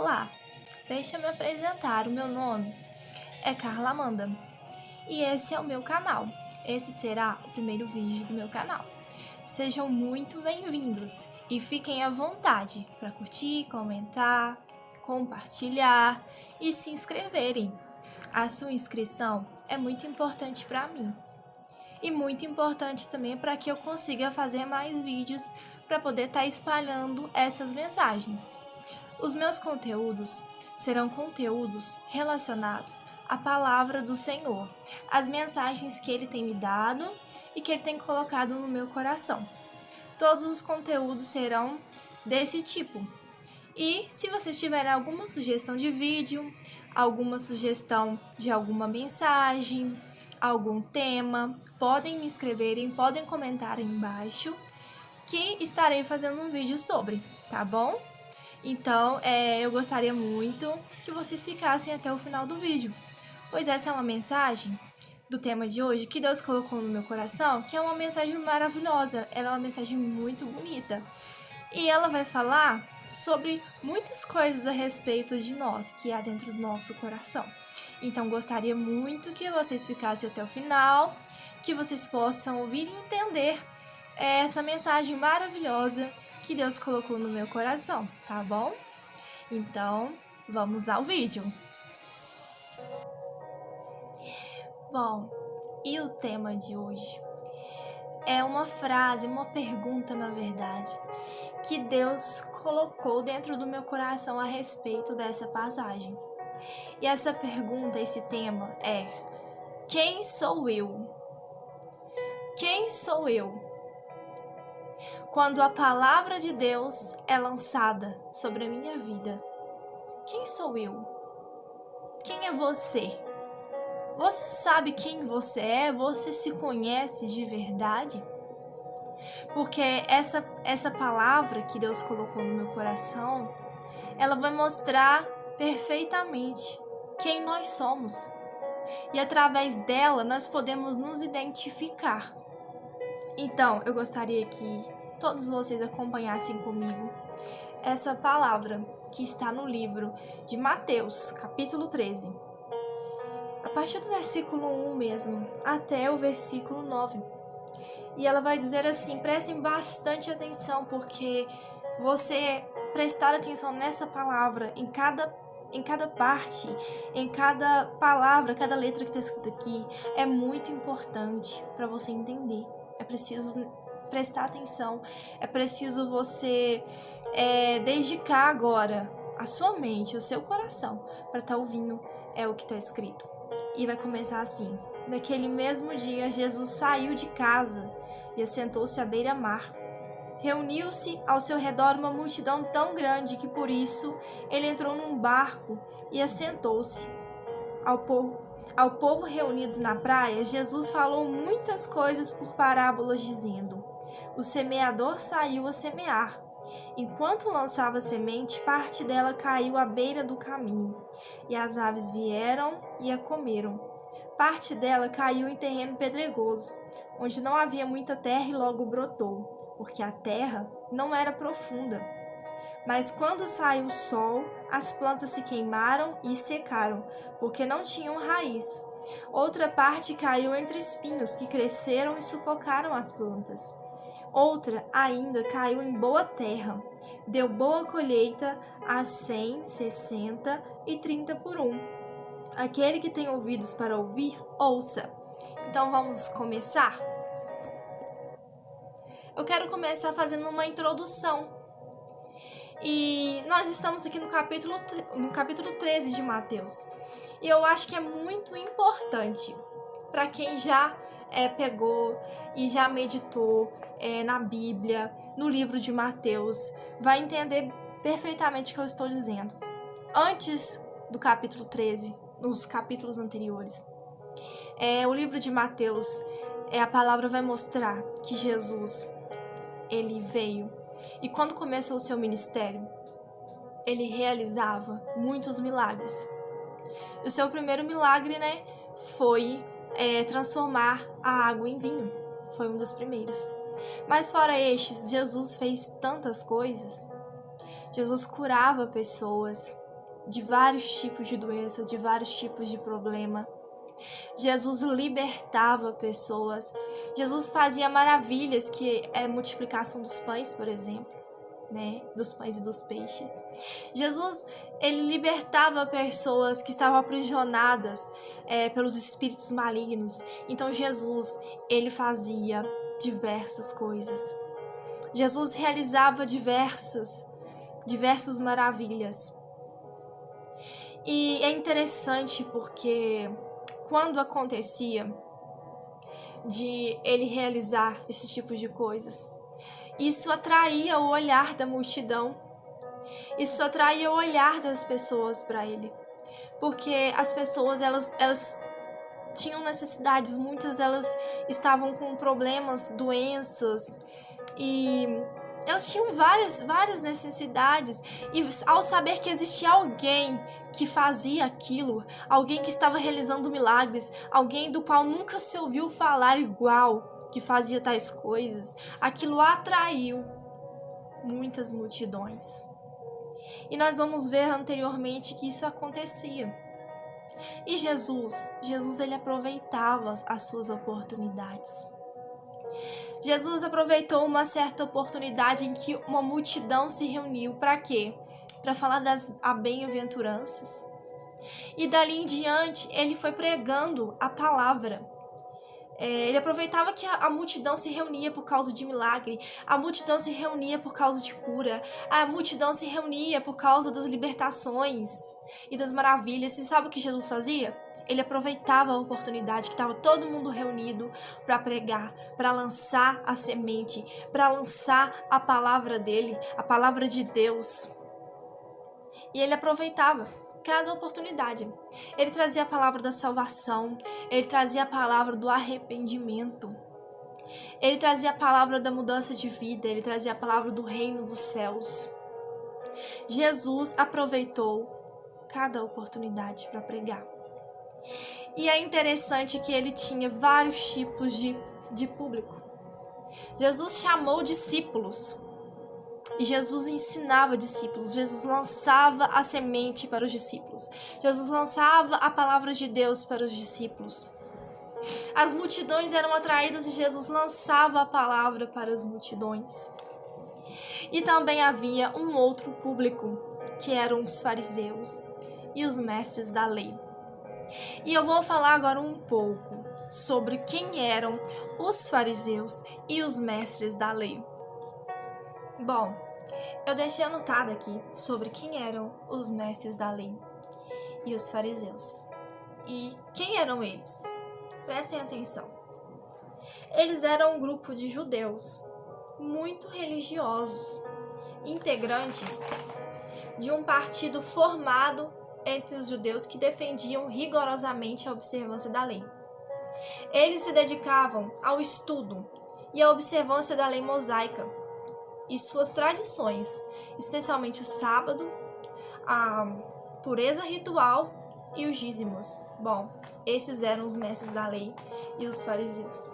Olá, deixa eu me apresentar. O meu nome é Carla Amanda e esse é o meu canal. Esse será o primeiro vídeo do meu canal. Sejam muito bem-vindos e fiquem à vontade para curtir, comentar, compartilhar e se inscreverem. A sua inscrição é muito importante para mim e muito importante também para que eu consiga fazer mais vídeos para poder estar espalhando essas mensagens. Os meus conteúdos serão conteúdos relacionados à palavra do Senhor, as mensagens que Ele tem me dado e que Ele tem colocado no meu coração. Todos os conteúdos serão desse tipo. E se vocês tiverem alguma sugestão de vídeo, alguma sugestão de alguma mensagem, algum tema, podem me escreverem, podem comentar aí embaixo, que estarei fazendo um vídeo sobre, tá bom? Então, eu gostaria muito que vocês ficassem até o final do vídeo, pois essa é uma mensagem do tema de hoje que Deus colocou no meu coração, que é uma mensagem maravilhosa, ela é uma mensagem muito bonita. E ela vai falar sobre muitas coisas a respeito de nós, que há dentro do nosso coração. Então, gostaria muito que vocês ficassem até o final, que vocês possam ouvir e entender essa mensagem maravilhosa que Deus colocou no meu coração, tá bom? Então, vamos ao vídeo. Bom, e o tema de hoje é uma frase, uma pergunta, na verdade, que Deus colocou dentro do meu coração a respeito dessa passagem. E essa pergunta, esse tema é: quem sou eu? Quem sou eu? Quando a palavra de Deus é lançada sobre a minha vida, quem sou eu? Quem é você? Você sabe quem você é? Você se conhece de verdade? Porque essa palavra que Deus colocou no meu coração, ela vai mostrar perfeitamente quem nós somos. E através dela nós podemos nos identificar. Então, eu gostaria que todos vocês acompanhassem comigo essa palavra que está no livro de Mateus, capítulo 13. A partir do versículo 1 mesmo, até o versículo 9. E ela vai dizer assim, prestem bastante atenção, porque você prestar atenção nessa palavra, em cada parte, em cada palavra, cada letra que está escrita aqui, é muito importante para você entender. É preciso prestar atenção, é preciso você dedicar agora a sua mente, o seu coração, para estar ouvindo o que está escrito. E vai começar assim: naquele mesmo dia, Jesus saiu de casa e assentou-se à beira-mar. Reuniu-se ao seu redor uma multidão tão grande que por isso ele entrou num barco e assentou-se. Ao povo reunido na praia, Jesus falou muitas coisas por parábolas, dizendo: o semeador saiu a semear. Enquanto lançava a semente, parte dela caiu à beira do caminho, e as aves vieram e a comeram. Parte dela caiu em terreno pedregoso, onde não havia muita terra e logo brotou, porque a terra não era profunda. Mas quando saiu o sol, as plantas se queimaram e secaram, porque não tinham raiz. Outra parte caiu entre espinhos, que cresceram e sufocaram as plantas. Outra ainda caiu em boa terra, deu boa colheita a 100, 60 e 30 por um. Aquele que tem ouvidos para ouvir, ouça. Então vamos começar? Eu quero começar fazendo uma introdução. E nós estamos aqui no capítulo 13 de Mateus. E eu acho que é muito importante para quem já pegou e já meditou na Bíblia, no livro de Mateus, vai entender perfeitamente o que eu estou dizendo. Antes do capítulo 13, nos capítulos anteriores, o livro de Mateus, a palavra vai mostrar que Jesus, ele veio, e quando começou o seu ministério, ele realizava muitos milagres. E o seu primeiro milagre, foi transformar a água em vinho. Foi um dos primeiros. Mas fora estes, Jesus fez tantas coisas. Jesus curava pessoas. de vários tipos de doença, de vários tipos de problema. Jesus libertava pessoas. Jesus fazia maravilhas, que é a multiplicação dos pães, por exemplo, né? Dos pães e dos peixes. Jesus, ele libertava pessoas que estavam aprisionadas pelos espíritos malignos. Então Jesus, ele fazia diversas coisas. Jesus realizava diversas maravilhas. E é interessante porque quando acontecia de ele realizar esse tipo de coisas, isso atraía o olhar da multidão, isso atraía o olhar das pessoas para ele, porque as pessoas elas tinham necessidades, muitas elas estavam com problemas, doenças, e elas tinham várias necessidades, e ao saber que existia alguém que fazia aquilo, alguém que estava realizando milagres, alguém do qual nunca se ouviu falar igual, que fazia tais coisas, aquilo atraiu muitas multidões. E nós vamos ver anteriormente que isso acontecia. E Jesus ele aproveitava as suas oportunidades. Jesus aproveitou uma certa oportunidade em que uma multidão se reuniu. Para quê? Para falar das bem-aventuranças. E dali em diante, ele foi pregando a palavra. Ele aproveitava que a multidão se reunia por causa de milagre, a multidão se reunia por causa de cura, a multidão se reunia por causa das libertações e das maravilhas. E sabe o que Jesus fazia? Ele aproveitava a oportunidade que estava todo mundo reunido para pregar, para lançar a semente, para lançar a palavra dele, a palavra de Deus. E ele aproveitava cada oportunidade. Ele trazia a palavra da salvação, ele trazia a palavra do arrependimento, ele trazia a palavra da mudança de vida, ele trazia a palavra do reino dos céus. Jesus aproveitou cada oportunidade para pregar. E é interessante que ele tinha vários tipos de público. Jesus chamou discípulos. E Jesus ensinava discípulos. Jesus lançava a semente para os discípulos. Jesus lançava a palavra de Deus para os discípulos. As multidões eram atraídas e Jesus lançava a palavra para as multidões. E também havia um outro público, que eram os fariseus e os mestres da lei. E eu vou falar agora um pouco sobre quem eram os fariseus e os mestres da lei. Bom, eu deixei anotado aqui sobre quem eram os mestres da lei e os fariseus. E quem eram eles? Prestem atenção. Eles eram um grupo de judeus muito religiosos, integrantes de um partido formado entre os judeus que defendiam rigorosamente a observância da lei. Eles se dedicavam ao estudo e à observância da lei mosaica e suas tradições, especialmente o sábado, a pureza ritual e os dízimos. Bom, esses eram os mestres da lei e os fariseus.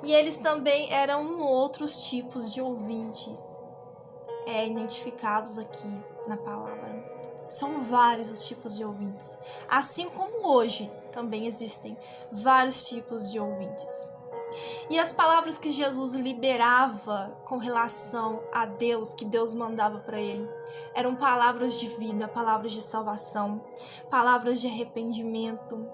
E eles também eram outros tipos de ouvintes identificados aqui na palavra. São vários os tipos de ouvintes. Assim como hoje também existem vários tipos de ouvintes. E as palavras que Jesus liberava com relação a Deus, que Deus mandava para ele, eram palavras de vida, palavras de salvação, palavras de arrependimento.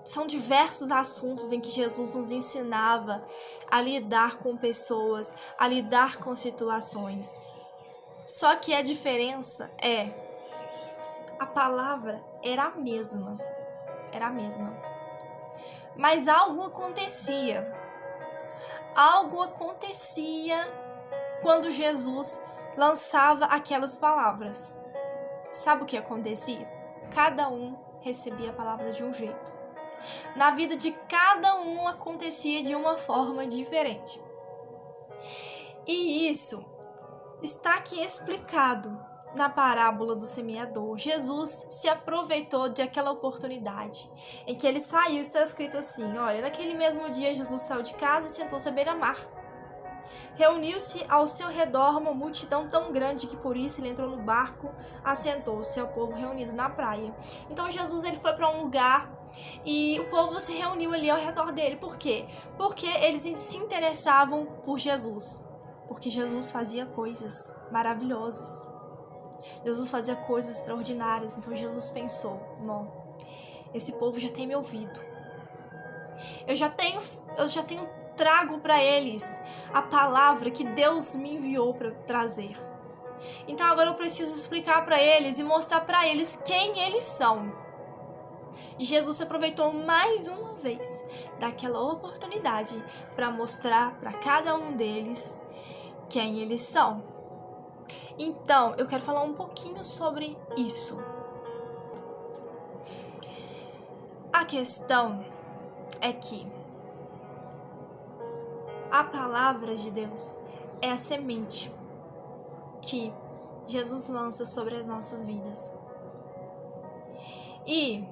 São diversos assuntos em que Jesus nos ensinava a lidar com pessoas, a lidar com situações. Só que a diferença a palavra era a mesma. Mas algo acontecia quando Jesus lançava aquelas palavras. Sabe o que acontecia? Cada um recebia a palavra de um jeito. Na vida de cada um acontecia de uma forma diferente. E isso está aqui explicado na parábola do semeador. Jesus se aproveitou de aquela oportunidade em que ele saiu. Está escrito assim, olha, naquele mesmo dia Jesus saiu de casa e sentou-se à beira-mar. Reuniu-se ao seu redor uma multidão tão grande que por isso ele entrou no barco, assentou-se ao povo reunido na praia. Então Jesus ele foi para um lugar e o povo se reuniu ali ao redor dele. Por quê? Porque eles se interessavam por Jesus. Porque Jesus fazia coisas maravilhosas. Jesus fazia coisas extraordinárias. Então Jesus pensou, não, esse povo já tem me ouvido. Eu já tenho trago para eles a palavra que Deus me enviou para trazer. Então agora eu preciso explicar para eles e mostrar para eles quem eles são. E Jesus se aproveitou mais uma vez daquela oportunidade para mostrar para cada um deles quem eles são. Então, eu quero falar um pouquinho sobre isso. A questão é que a palavra de Deus é a semente que Jesus lança sobre as nossas vidas. E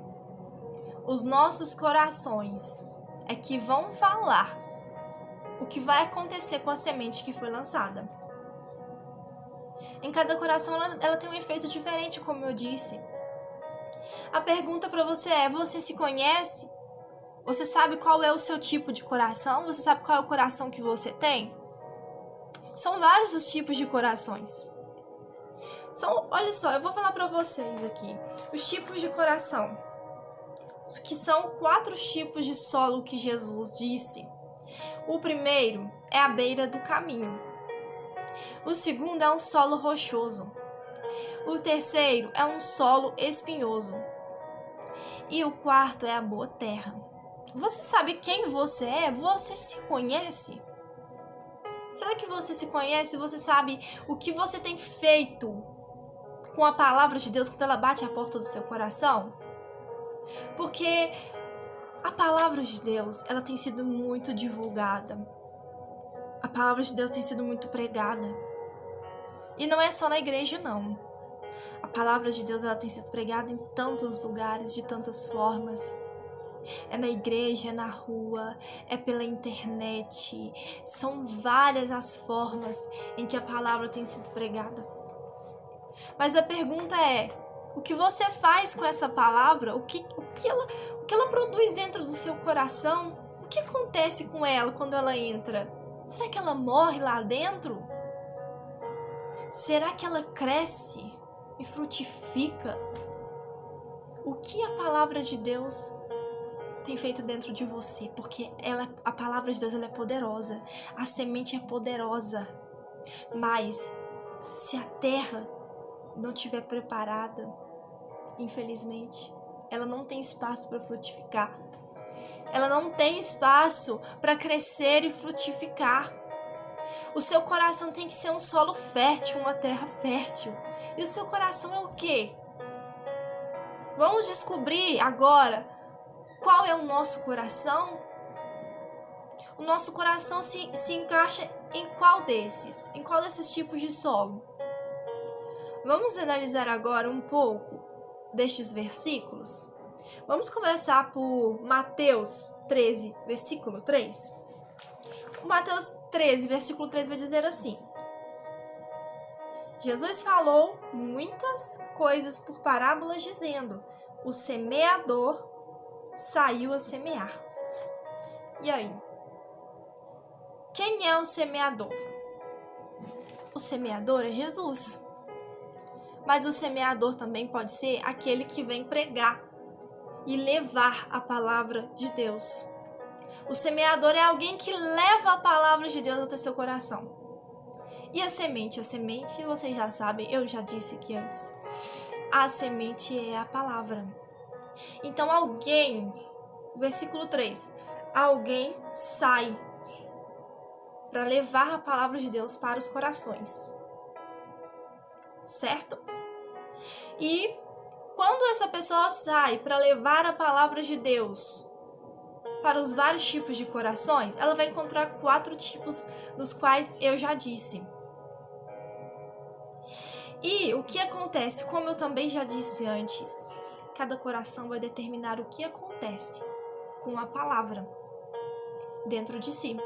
os nossos corações é que vão falar o que vai acontecer com a semente que foi lançada. Em cada coração ela tem um efeito diferente, como eu disse. A pergunta para você é: você se conhece? Você sabe qual é o seu tipo de coração? Você sabe qual é o coração que você tem? São vários os tipos de corações. Olha só, eu vou falar para vocês aqui os tipos de coração, que são 4 tipos de solo que Jesus disse. O primeiro é a beira do caminho. O segundo é um solo rochoso. O terceiro é um solo espinhoso. E o quarto é a boa terra. Você sabe quem você é? Você se conhece? Será que você se conhece? Você sabe o que você tem feito com a palavra de Deus quando ela bate à porta do seu coração? Porque a palavra de Deus, ela tem sido muito divulgada. A palavra de Deus tem sido muito pregada. E não é só na igreja, não. A palavra de Deus, ela tem sido pregada em tantos lugares, de tantas formas. É na igreja, é na rua, é pela internet. São várias as formas em que a palavra tem sido pregada. Mas a pergunta é: o que você faz com essa palavra? O que ela produz dentro do seu coração? O que acontece com ela quando ela entra? Será que ela morre lá dentro? Será que ela cresce e frutifica? O que a palavra de Deus tem feito dentro de você? Porque a palavra de Deus, ela é poderosa. A semente é poderosa. Mas se a terra não estiver preparada, infelizmente, ela não tem espaço para frutificar. Ela não tem espaço para crescer e frutificar. O seu coração tem que ser um solo fértil, uma terra fértil. E o seu coração é o quê? Vamos descobrir agora qual é o nosso coração. O nosso coração se encaixa em qual desses? Em qual desses tipos de solo? Vamos analisar agora um pouco destes versículos. Vamos começar por Mateus 13, versículo 3. Mateus 13, versículo 3 vai dizer assim: Jesus falou muitas coisas por parábolas, dizendo: o semeador saiu a semear. E aí? Quem é o semeador? O semeador é Jesus. Mas o semeador também pode ser aquele que vem pregar e levar a palavra de Deus. O semeador é alguém que leva a palavra de Deus até seu coração. E a semente? A semente, vocês já sabem, eu já disse aqui antes. A semente é a palavra. Então versículo 3, alguém sai para levar a palavra de Deus para os corações. Certo? E quando essa pessoa sai para levar a palavra de Deus para os vários tipos de corações, ela vai encontrar 4 tipos, dos quais eu já disse. E o que acontece, como eu também já disse antes, cada coração vai determinar o que acontece com a palavra dentro de si.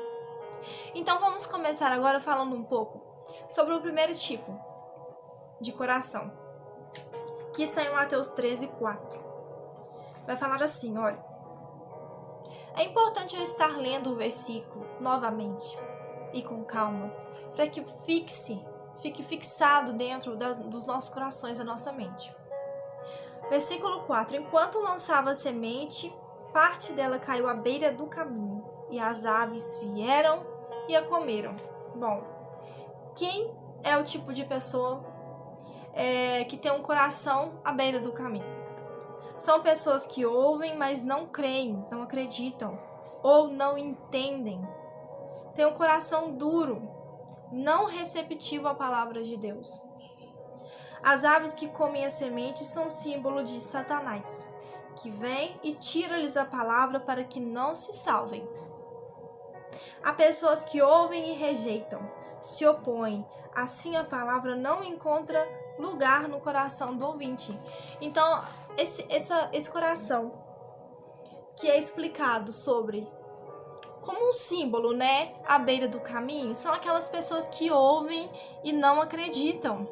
Então vamos começar agora falando um pouco sobre o primeiro tipo de coração, que está em Mateus 13:4. Vai falar assim, olha. É importante eu estar lendo o versículo novamente e com calma, para que fique fixado dentro dos nossos corações, da nossa mente. Versículo 4. Enquanto lançava a semente, parte dela caiu à beira do caminho, e as aves vieram e a comeram. Bom, quem é o tipo de pessoa que tem um coração à beira do caminho? São pessoas que ouvem, mas não creem, não acreditam ou não entendem. Tem um coração duro, não receptivo à palavra de Deus. As aves que comem a semente são símbolo de Satanás, que vem e tira-lhes a palavra para que não se salvem. Há pessoas que ouvem e rejeitam, se opõem, assim a palavra não encontra lugar no coração do ouvinte. Então, esse coração que é explicado sobre como um símbolo, né, à beira do caminho, são aquelas pessoas que ouvem e não acreditam.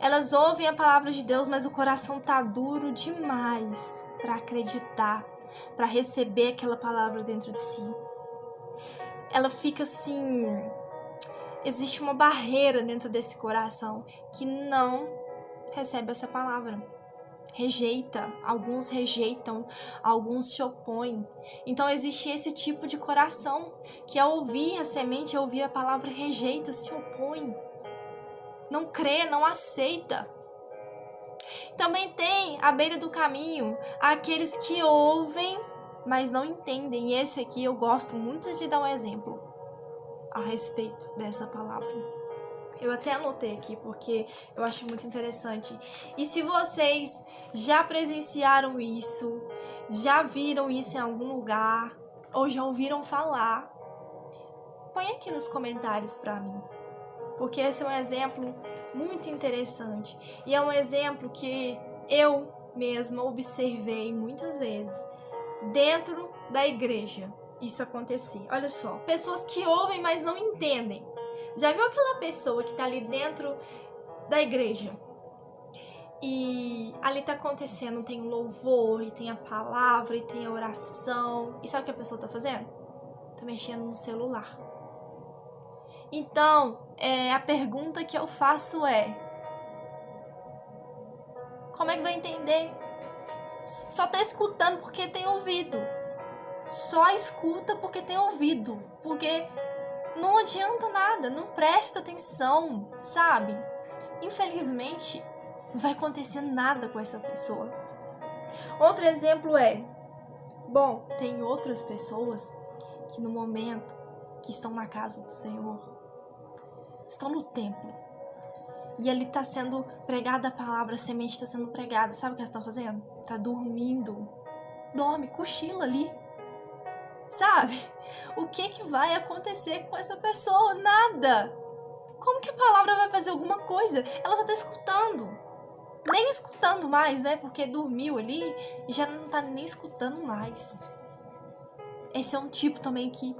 Elas ouvem a palavra de Deus, mas o coração tá duro demais para acreditar, para receber aquela palavra dentro de si. Ela fica assim, existe uma barreira dentro desse coração que não recebe essa palavra. Rejeita, alguns rejeitam, alguns se opõem. Então existe esse tipo de coração que ao ouvir a semente, ao ouvir a palavra, rejeita, se opõe, não crê, não aceita. Também tem à beira do caminho aqueles que ouvem, mas não entendem. E esse aqui eu gosto muito de dar um exemplo a respeito dessa palavra. Eu até anotei aqui porque eu acho muito interessante. E se vocês já presenciaram isso, já viram isso em algum lugar, ou já ouviram falar, põe aqui nos comentários para mim. Porque esse é um exemplo muito interessante. E é um exemplo que eu mesma observei muitas vezes dentro da igreja isso acontecer. Olha só, pessoas que ouvem, mas não entendem. Já viu aquela pessoa que tá ali dentro da igreja e ali tá acontecendo, tem um louvor, e tem a palavra, e tem a oração, e sabe o que a pessoa tá fazendo? Tá mexendo no celular. Então, a pergunta que eu faço é: como é que vai entender? Só tá escutando porque tem ouvido. Só escuta porque tem ouvido, porque não adianta nada, não presta atenção, sabe? Infelizmente, não vai acontecer nada com essa pessoa. Outro exemplo bom, tem outras pessoas que no momento que estão na casa do Senhor, estão no templo, e ali está sendo pregada a palavra, a semente está sendo pregada, sabe o que elas estão fazendo? Tá dormindo, dorme, cochila ali. Sabe? O que vai acontecer com essa pessoa? Nada. Como que a palavra vai fazer alguma coisa? Ela só tá escutando. Nem escutando mais, né? Porque dormiu ali e já não tá nem escutando mais. Esse é um tipo também que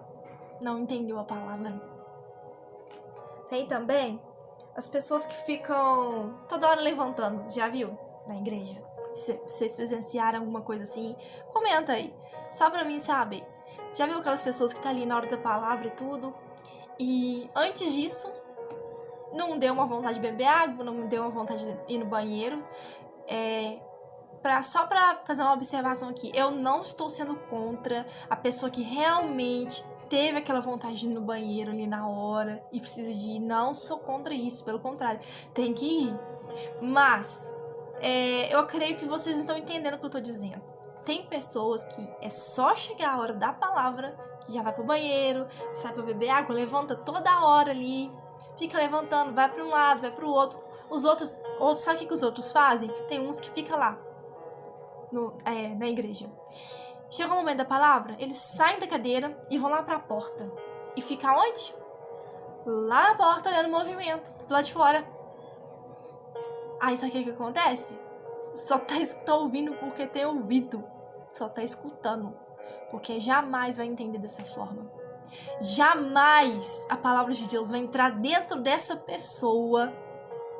não entendeu a palavra. Tem também as pessoas que ficam toda hora levantando. Já viu? Na igreja. Se vocês presenciaram alguma coisa assim, comenta aí. Só pra mim saber. Já viu aquelas pessoas que tá ali na hora da palavra e tudo? E antes disso, não deu uma vontade de beber água, não deu uma vontade de ir no banheiro. Só pra fazer uma observação aqui, eu não estou sendo contra a pessoa que realmente teve aquela vontade de ir no banheiro ali na hora e precisa de ir. Não sou contra isso, pelo contrário, tem que ir. Mas eu creio que vocês estão entendendo o que eu tô dizendo. Tem pessoas que é só chegar a hora da palavra, que já vai pro banheiro, sai pra beber água, levanta toda hora ali, fica levantando, vai pra um lado, vai pro outro. Os outros, sabe o que os outros fazem? Tem uns que ficam lá, na igreja. Chega o momento da palavra, eles saem da cadeira e vão lá pra porta. E ficam onde? Lá na porta, olhando o movimento, do lado de fora. Aí sabe o que acontece? Só tá ouvindo porque tem ouvido. Só tá escutando, porque jamais vai entender dessa forma. Jamais a palavra de Deus vai entrar dentro dessa pessoa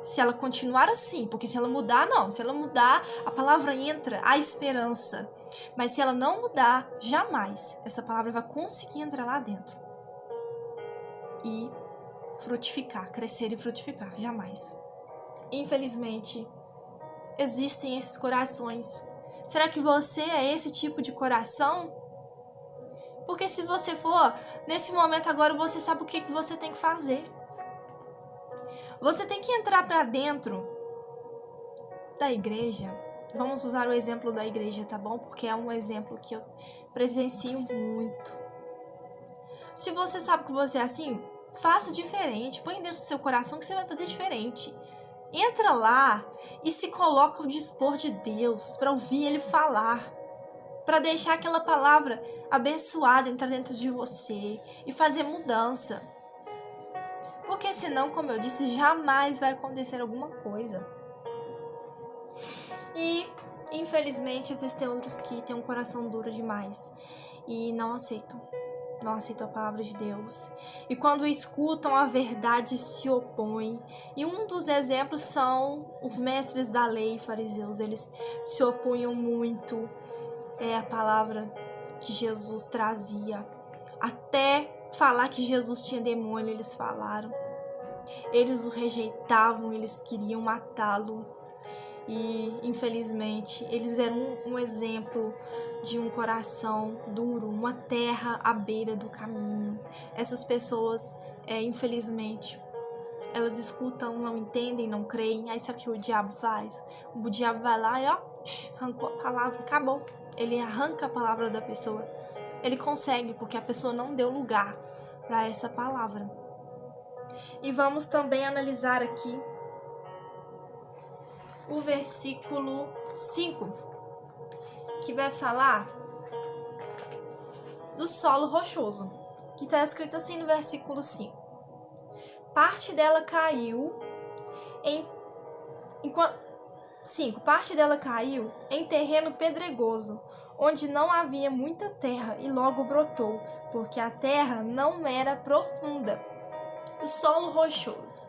se ela continuar assim, porque se ela mudar, não. Se ela mudar, a palavra entra, há esperança. Mas se ela não mudar, jamais essa palavra vai conseguir entrar lá dentro e frutificar, crescer e frutificar, jamais. Infelizmente, existem esses corações. Será que você é esse tipo de coração? Porque se você for, nesse momento agora você sabe o que você tem que fazer. Você tem que entrar para dentro da igreja. Vamos usar o exemplo da igreja, tá bom? Porque é um exemplo que eu presencio muito. Se você sabe que você é assim, faça diferente. Põe dentro do seu coração que você vai fazer diferente. Entra lá e se coloca ao dispor de Deus para ouvir Ele falar. Para deixar aquela palavra abençoada entrar dentro de você e fazer mudança. Porque senão, como eu disse, jamais vai acontecer alguma coisa. E, infelizmente, existem outros que têm um coração duro demais e não aceitam a palavra de Deus. E quando escutam a verdade, se opõem. E um dos exemplos são os mestres da lei, fariseus. Eles se opunham muito à palavra que Jesus trazia. Até falar que Jesus tinha demônio, eles falaram. Eles o rejeitavam, eles queriam matá-lo. E, infelizmente, eles eram um exemplo de um coração duro, uma terra à beira do caminho. Essas pessoas, infelizmente, elas escutam, não entendem, não creem. Aí sabe o que o diabo faz? O diabo vai lá e arrancou a palavra, acabou. Ele arranca a palavra da pessoa. Ele consegue, porque a pessoa não deu lugar para essa palavra. E vamos também analisar aqui o versículo 5, que vai falar do solo rochoso, que está escrito assim no versículo 5. Parte dela caiu em terreno pedregoso, onde não havia muita terra, e logo brotou, porque a terra não era profunda. O solo rochoso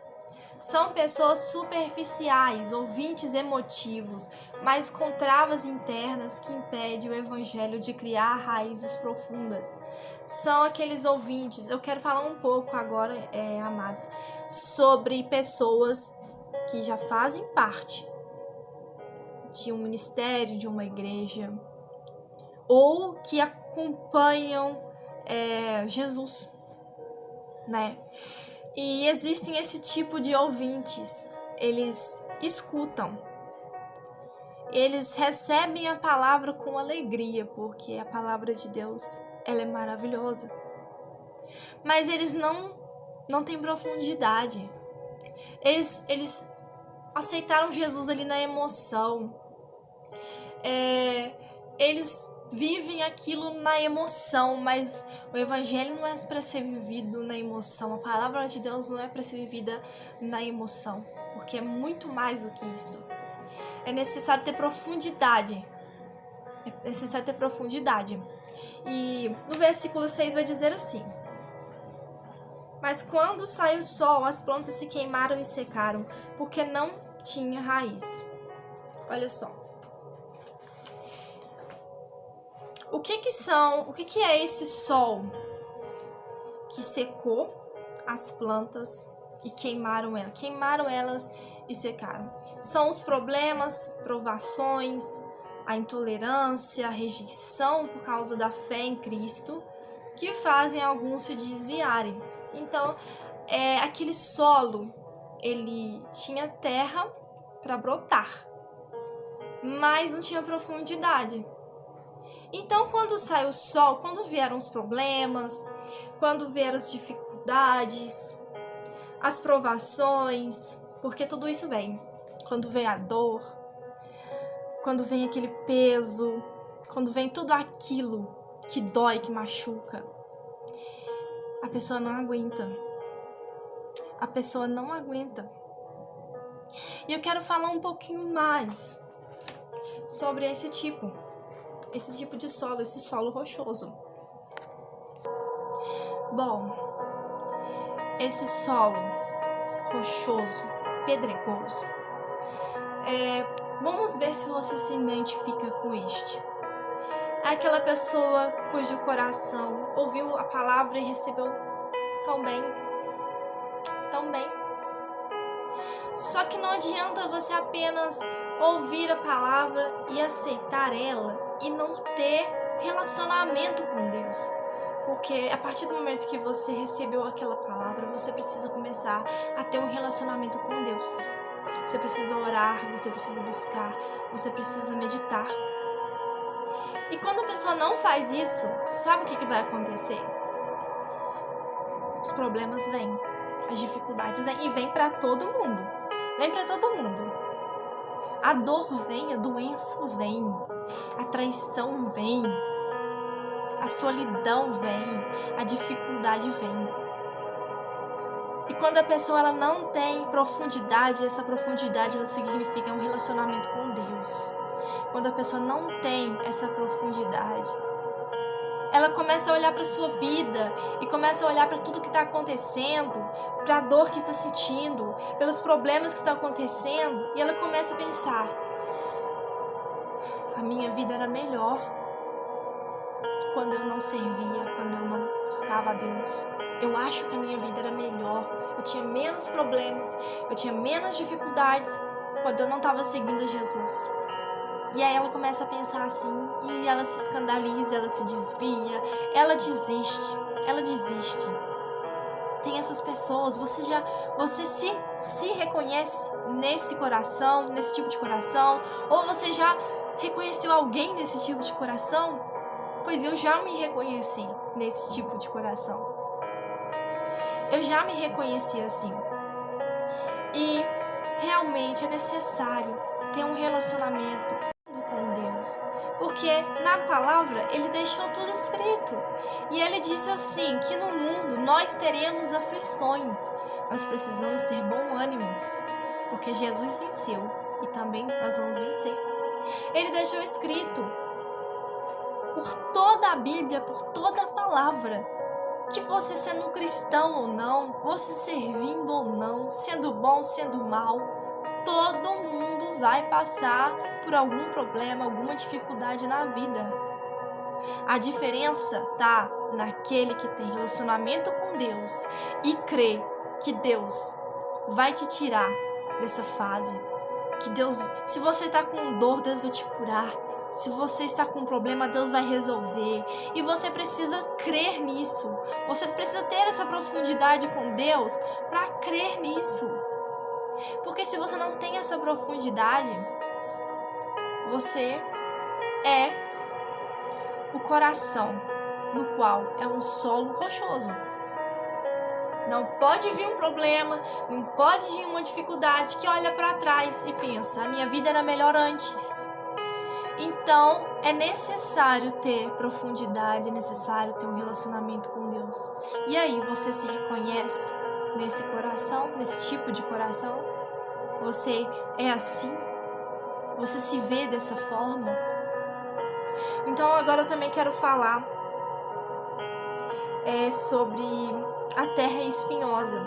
são pessoas superficiais, ouvintes emotivos, mas com travas internas que impedem o evangelho de criar raízes profundas. São aqueles ouvintes. Eu quero falar um pouco agora, amados, sobre pessoas que já fazem parte de um ministério, de uma igreja, ou que acompanham Jesus, né? E existem esse tipo de ouvintes. Eles escutam, eles recebem a palavra com alegria, porque a palavra de Deus, ela é maravilhosa. Mas eles não têm profundidade. Eles aceitaram Jesus ali na emoção. Eles vivem aquilo na emoção, mas o evangelho não é para ser vivido na emoção. A palavra de Deus não é para ser vivida na emoção, porque é muito mais do que isso. É necessário ter profundidade. E no versículo 6 vai dizer assim: mas quando saiu o sol, as plantas se queimaram e secaram, porque não tinha raiz. Olha só. O que é esse sol que secou as plantas e queimaram elas e secaram? São os problemas, provações, a intolerância, a rejeição por causa da fé em Cristo que fazem alguns se desviarem. Então, aquele solo, ele tinha terra para brotar, mas não tinha profundidade. Então, quando sai o sol, quando vieram os problemas, quando vieram as dificuldades, as provações, porque tudo isso vem. Quando vem a dor, quando vem aquele peso, quando vem tudo aquilo que dói, que machuca, a pessoa não aguenta. E eu quero falar um pouquinho mais sobre esse tipo de solo, esse solo rochoso. Bom, esse solo rochoso, pedregoso, vamos ver se você se identifica com este. É aquela pessoa cujo coração ouviu a palavra e recebeu tão bem. Só que não adianta você apenas ouvir a palavra e aceitar ela e não ter relacionamento com Deus. Porque a partir do momento que você recebeu aquela palavra, você precisa começar a ter um relacionamento com Deus. Você precisa orar, você precisa buscar, você precisa meditar. E quando a pessoa não faz isso, sabe o que vai acontecer? Os problemas vêm, as dificuldades vêm e vêm para todo mundo. Vem para todo mundo. A dor vem, a doença vem, a traição vem, a solidão vem, a dificuldade vem. E quando a pessoa ela não tem profundidade, essa profundidade ela significa um relacionamento com Deus. Quando a pessoa não tem essa profundidade, ela começa a olhar para a sua vida e começa a olhar para tudo que está acontecendo, para a dor que está sentindo, pelos problemas que estão acontecendo, e ela começa a pensar: a minha vida era melhor quando eu não servia, quando eu não buscava a Deus. Eu acho que a minha vida era melhor, eu tinha menos problemas, eu tinha menos dificuldades quando eu não estava seguindo Jesus. E aí ela começa a pensar assim, e ela se escandaliza, ela se desvia, ela desiste. Tem essas pessoas, você se reconhece nesse coração, nesse tipo de coração? Ou você já reconheceu alguém nesse tipo de coração? Pois eu já me reconheci nesse tipo de coração. Eu já me reconheci assim. E realmente é necessário ter um relacionamento com Deus, porque na palavra ele deixou tudo escrito, e ele disse assim, que no mundo nós teremos aflições, mas precisamos ter bom ânimo, porque Jesus venceu e também nós vamos vencer. Ele deixou escrito por toda a Bíblia, por toda a palavra, que você sendo um cristão ou não, você servindo ou não, sendo bom, sendo mal, todo mundo vai passar por algum problema, alguma dificuldade na vida. A diferença tá naquele que tem relacionamento com Deus e crê que Deus vai te tirar dessa fase. Que Deus, se você está com dor, Deus vai te curar. Se você está com um problema, Deus vai resolver. E você precisa crer nisso. Você precisa ter essa profundidade com Deus para crer nisso. Porque se você não tem essa profundidade, você é o coração no qual é um solo rochoso. Não pode vir um problema, não pode vir uma dificuldade que olha para trás e pensa: a minha vida era melhor antes. Então, é necessário ter profundidade, é necessário ter um relacionamento com Deus. E aí, você se reconhece nesse coração, nesse tipo de coração? Você é assim? Você se vê dessa forma? Então, agora eu também quero falar sobre a terra espinhosa,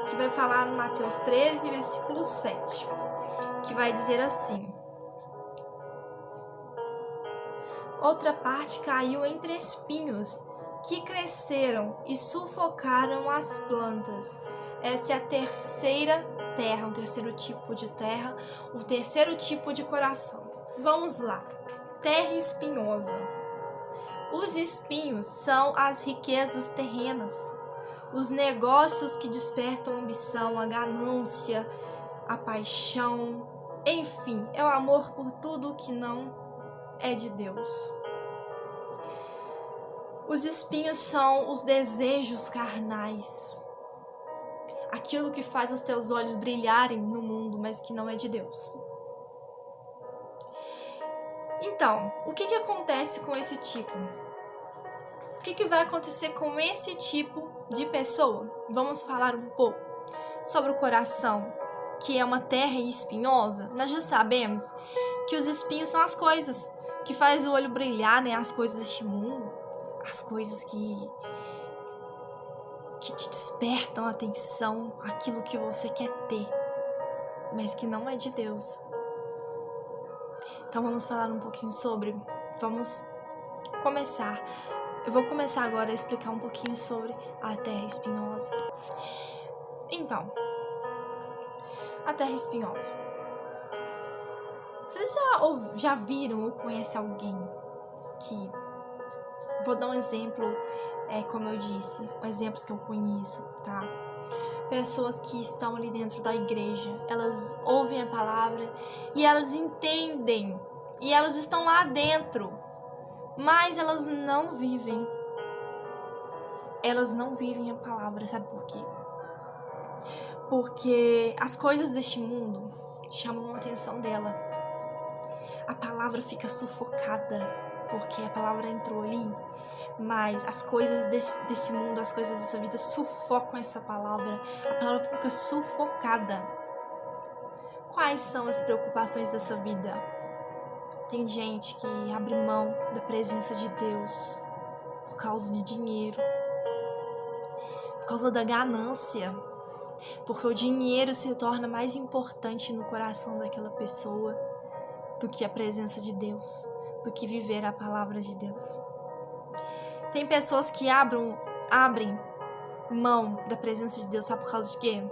que vai falar no Mateus 13, versículo 7, que vai dizer assim: outra parte caiu entre espinhos, que cresceram e sufocaram as plantas. Essa é a terceira terra, o terceiro tipo de terra, o terceiro tipo de coração. Vamos lá. Terra espinhosa. Os espinhos são as riquezas terrenas, os negócios que despertam a ambição, a ganância, a paixão, enfim, é o amor por tudo que não é de Deus. Os espinhos são os desejos carnais, aquilo que faz os teus olhos brilharem no mundo, mas que não é de Deus. Então, o que acontece com esse tipo? O que vai acontecer com esse tipo de pessoa? Vamos falar um pouco sobre o coração, que é uma terra espinhosa. Nós já sabemos que os espinhos são as coisas que faz o olho brilhar, né? As coisas deste mundo, as coisas que que te despertam a atenção, aquilo que você quer ter, mas que não é de Deus. Então vamos falar um pouquinho sobre, vamos começar. Eu vou começar agora a explicar um pouquinho sobre a terra espinhosa. Então, a terra espinhosa. Vocês já viram ou conhecem alguém que... Vou dar um exemplo, como eu disse, exemplos que eu conheço, tá? Pessoas que estão ali dentro da igreja, elas ouvem a palavra e elas entendem, e elas estão lá dentro, mas elas não vivem. Elas não vivem a palavra, sabe por quê? Porque as coisas deste mundo chamam a atenção dela. A palavra fica sufocada, porque a palavra entrou ali, mas as coisas desse mundo, as coisas dessa vida sufocam essa palavra. A palavra fica sufocada. Quais são as preocupações dessa vida? Tem gente que abre mão da presença de Deus por causa de dinheiro, por causa da ganância, porque o dinheiro se torna mais importante no coração daquela pessoa do que a presença de Deus, do que viver a palavra de Deus. Tem pessoas que abrem mão da presença de Deus, sabe por causa de quê?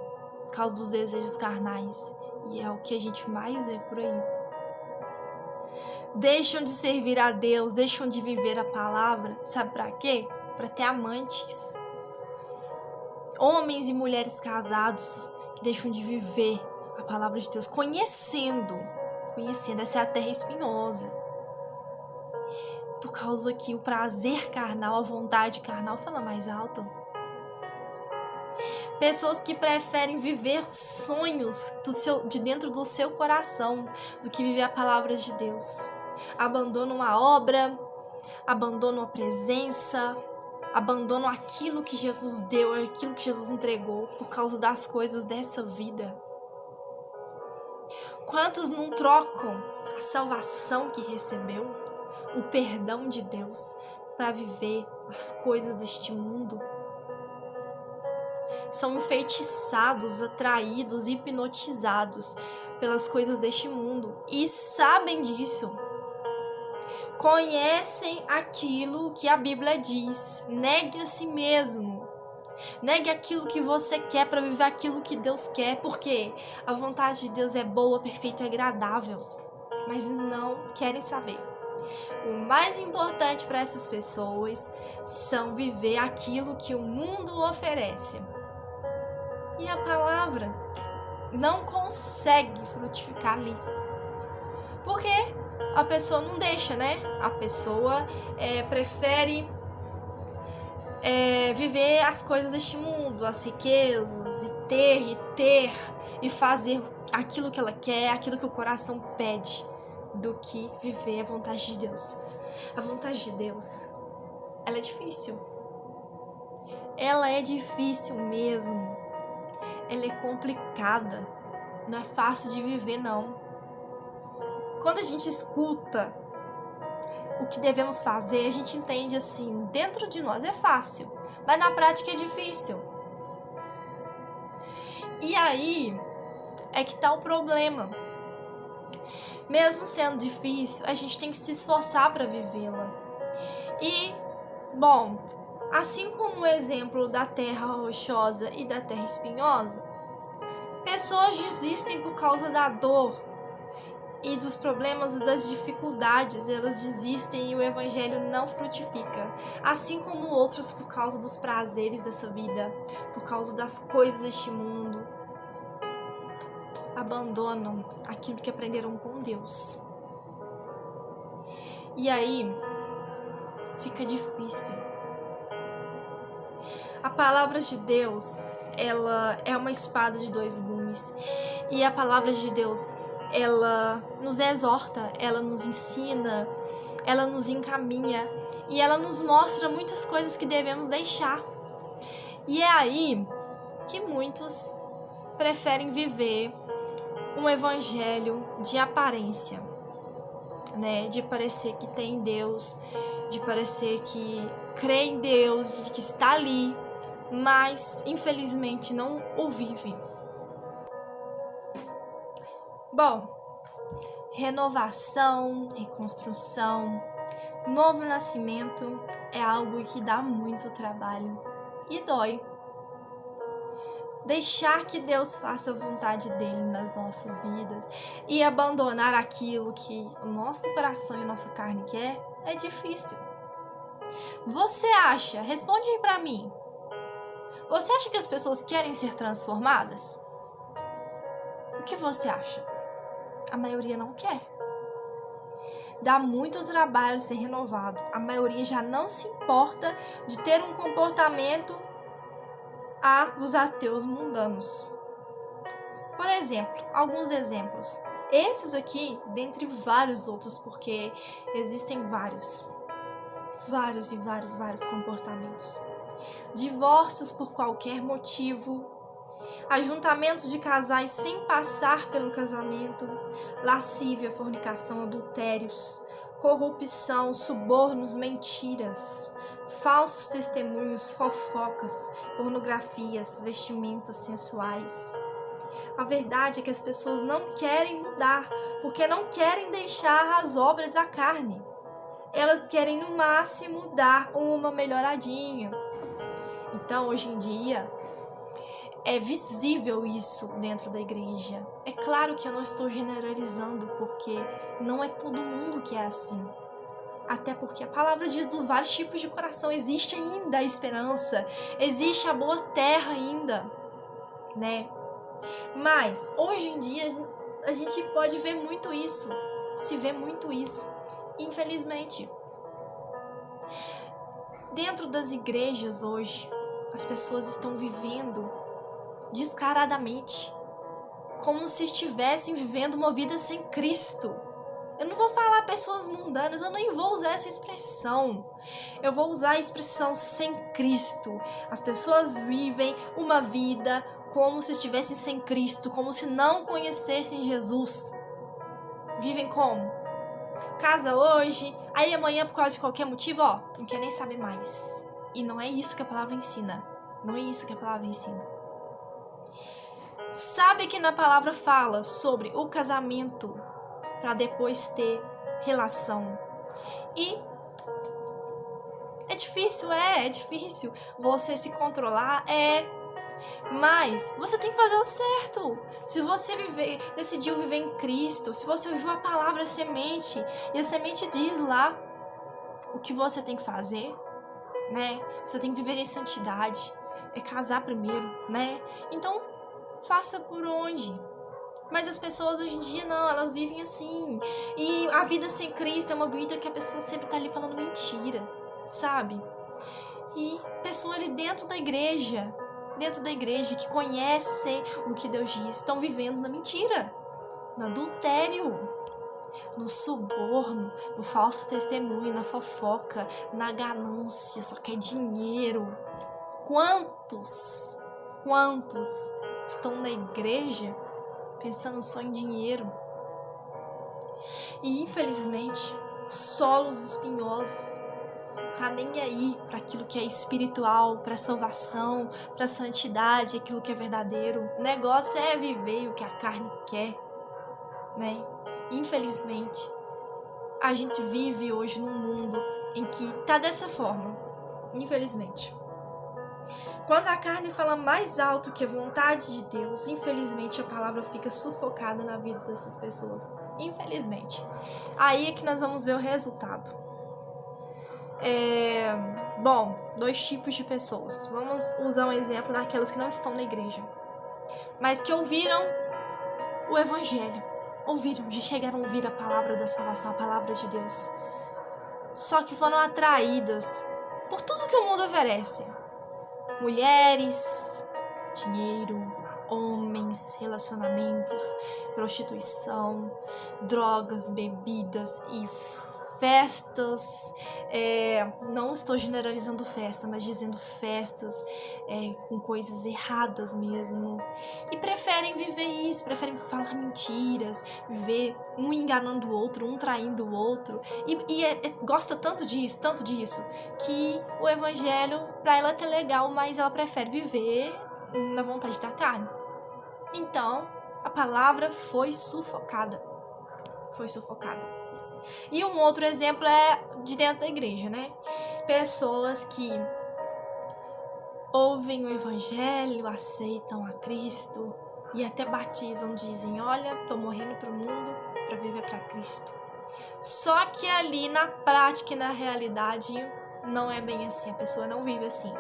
Por causa dos desejos carnais. E é o que a gente mais vê por aí. Deixam de servir a Deus, deixam de viver a palavra, sabe pra quê? Pra ter amantes. Homens e mulheres casados que deixam de viver a palavra de Deus, conhecendo, essa é a terra espinhosa. Por causa que o prazer carnal, a vontade carnal fala mais alto. Pessoas que preferem viver sonhos de dentro do seu coração do que viver a palavra de Deus. Abandonam a obra, abandonam a presença, abandonam aquilo que Jesus deu, aquilo que Jesus entregou por causa das coisas dessa vida. Quantos não trocam a salvação que recebeu, o perdão de Deus, para viver as coisas deste mundo? São enfeitiçados, atraídos, hipnotizados pelas coisas deste mundo e sabem disso. Conhecem aquilo que a Bíblia diz. Negue a si mesmo. Negue aquilo que você quer para viver aquilo que Deus quer, porque a vontade de Deus é boa, perfeita e agradável, mas não querem saber. O mais importante para essas pessoas são viver aquilo que o mundo oferece. E a palavra não consegue frutificar ali. Porque a pessoa não deixa, né? A pessoa prefere viver as coisas deste mundo, as riquezas, e ter, e fazer aquilo que ela quer, aquilo que o coração pede, do que viver a vontade de Deus. A vontade de Deus, ela é difícil. Ela é difícil mesmo. Ela é complicada. Não é fácil de viver, não. Quando a gente escuta o que devemos fazer, a gente entende assim, dentro de nós é fácil, mas na prática é difícil. E aí é que tá o problema. Mesmo sendo difícil, a gente tem que se esforçar para vivê-la. E, bom, assim como o exemplo da terra rochosa e da terra espinhosa, pessoas desistem por causa da dor e dos problemas e das dificuldades. Elas desistem e o evangelho não frutifica. Assim como outros por causa dos prazeres dessa vida, por causa das coisas deste mundo, abandonam aquilo que aprenderam com Deus. E aí fica difícil. A palavra de Deus, ela é uma espada de dois gumes. E a palavra de Deus, ela nos exorta, ela nos ensina, ela nos encaminha e ela nos mostra muitas coisas que devemos deixar. E é aí que muitos preferem viver um evangelho de aparência, né? De parecer que tem Deus, de parecer que crê em Deus, de que está ali, mas infelizmente não o vive. Bom, renovação, reconstrução, novo nascimento é algo que dá muito trabalho e dói. Deixar que Deus faça a vontade dele nas nossas vidas e abandonar aquilo que o nosso coração e a nossa carne quer é difícil. Você acha, responde aí pra mim, você acha que as pessoas querem ser transformadas? O que você acha? A maioria não quer. Dá muito trabalho ser renovado. A maioria já não se importa de ter um comportamento dos ateus mundanos. Por exemplo, alguns exemplos. Esses aqui, dentre vários outros, porque existem vários comportamentos. Divórcios por qualquer motivo, ajuntamento de casais sem passar pelo casamento, lascívia, fornicação, adultérios, corrupção, subornos, mentiras, falsos testemunhos, fofocas, pornografias, vestimentas sensuais. A verdade é que as pessoas não querem mudar, porque não querem deixar as obras da carne. Elas querem, no máximo, dar uma melhoradinha. Então, hoje em dia, é visível isso dentro da igreja. É claro que eu não estou generalizando, porque não é todo mundo que é assim. Até porque a palavra diz dos vários tipos de coração. Existe ainda a esperança, existe a boa terra ainda, né? Mas, hoje em dia, a gente pode ver muito isso, se vê muito isso, infelizmente. Dentro das igrejas hoje, as pessoas estão vivendo descaradamente, como se estivessem vivendo uma vida sem Cristo. Eu não vou falar pessoas mundanas, eu nem vou usar essa expressão. Eu vou usar a expressão sem Cristo. As pessoas vivem uma vida como se estivessem sem Cristo, como se não conhecessem Jesus. Vivem como? Casa hoje, aí amanhã por causa de qualquer motivo, não quer nem saber mais. E não é isso que a palavra ensina. Não é isso que a palavra ensina. Sabe que na palavra fala sobre o casamento para depois ter relação. E é difícil você se controlar, mas você tem que fazer o certo. Se você decidiu viver em Cristo, se você ouviu a palavra semente, e a semente diz lá o que você tem que fazer, né? Você tem que viver em santidade, é casar primeiro, né? Então, faça por onde. Mas as pessoas hoje em dia não, elas vivem assim. E a vida sem Cristo é uma vida que a pessoa sempre tá ali falando mentira, sabe? E pessoas ali dentro da igreja que conhecem o que Deus diz, estão vivendo na mentira, no adultério, no suborno, no falso testemunho, na fofoca, na ganância, só quer dinheiro. Quantos estão na igreja pensando só em dinheiro? E infelizmente, solos espinhosos, tá nem aí para aquilo que é espiritual, para salvação, para santidade, aquilo que é verdadeiro. O negócio é viver o que a carne quer, né? Infelizmente, a gente vive hoje num mundo em que tá dessa forma, infelizmente. Quando a carne fala mais alto que a vontade de Deus, infelizmente a palavra fica sufocada na vida dessas pessoas. Infelizmente. Aí é que nós vamos ver o resultado. Bom, 2 tipos de pessoas. Vamos usar um exemplo daquelas que não estão na igreja, mas que ouviram o evangelho. Chegaram a ouvir a palavra da salvação, a palavra de Deus. Só que foram atraídas por tudo que o mundo oferece. Mulheres, dinheiro, homens, relacionamentos, prostituição, drogas, bebidas e festas, não estou generalizando festa, mas dizendo festas com coisas erradas mesmo, e preferem viver isso, preferem falar mentiras, viver um enganando o outro, um traindo o outro, e gosta tanto disso, que o evangelho pra ela é até legal, mas ela prefere viver na vontade da carne. Então, a palavra foi sufocada. E um outro exemplo é de dentro da igreja, né? Pessoas que ouvem o evangelho, aceitam a Cristo e até batizam, dizem, olha, tô morrendo pro mundo para viver para Cristo. Só que ali na prática e na realidade não é bem assim, a pessoa não vive assim.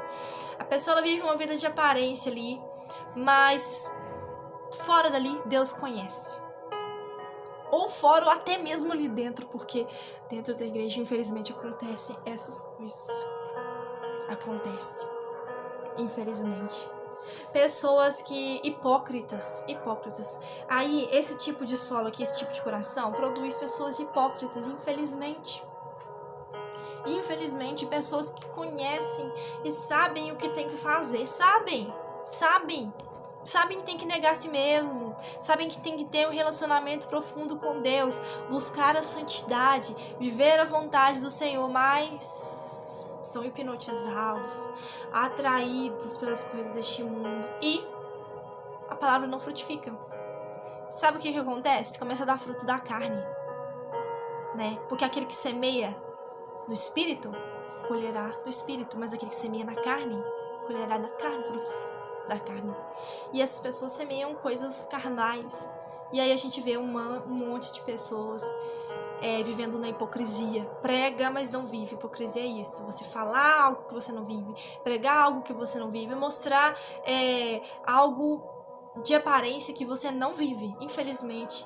A pessoa ela vive uma vida de aparência ali, mas fora dali Deus conhece. Ou fora, ou até mesmo ali dentro, porque dentro da igreja, infelizmente, acontecem essas coisas. Acontece, infelizmente. Pessoas que... hipócritas. Aí, esse tipo de solo aqui, esse tipo de coração, produz pessoas hipócritas, infelizmente. Pessoas que conhecem e sabem o que tem que fazer. Sabem que tem que negar a si mesmo, sabem que tem que ter um relacionamento profundo com Deus, buscar a santidade, viver a vontade do Senhor, mas são hipnotizados, atraídos pelas coisas deste mundo e a palavra não frutifica. Sabe o que acontece? Começa a dar fruto da carne, né? Porque aquele que semeia no espírito, colherá do espírito, mas aquele que semeia na carne, colherá da carne, frutos da carne. E essas pessoas semeiam coisas carnais. E aí a gente vê um monte de pessoas vivendo na hipocrisia. Prega, mas não vive. Hipocrisia é isso. Você falar algo que você não vive. Pregar algo que você não vive. Mostrar algo de aparência que você não vive. Infelizmente,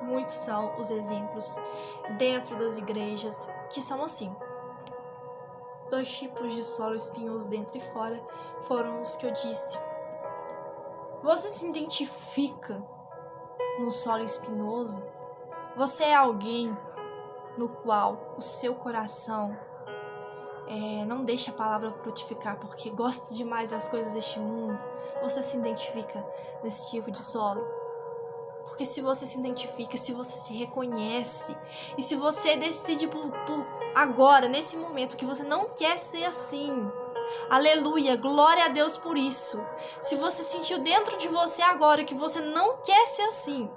muitos são os exemplos dentro das igrejas que são assim. 2 tipos de solo espinhoso dentro e fora foram os que eu disse. Você se identifica no solo espinhoso? Você é alguém no qual o seu coração não deixa a palavra frutificar porque gosta demais das coisas deste mundo? Você se identifica nesse tipo de solo? Porque se você se identifica, se você se reconhece, e se você decide por agora, nesse momento, que você não quer ser assim, aleluia, glória a Deus por isso. Se você sentiu dentro de você agora que você não quer ser assim,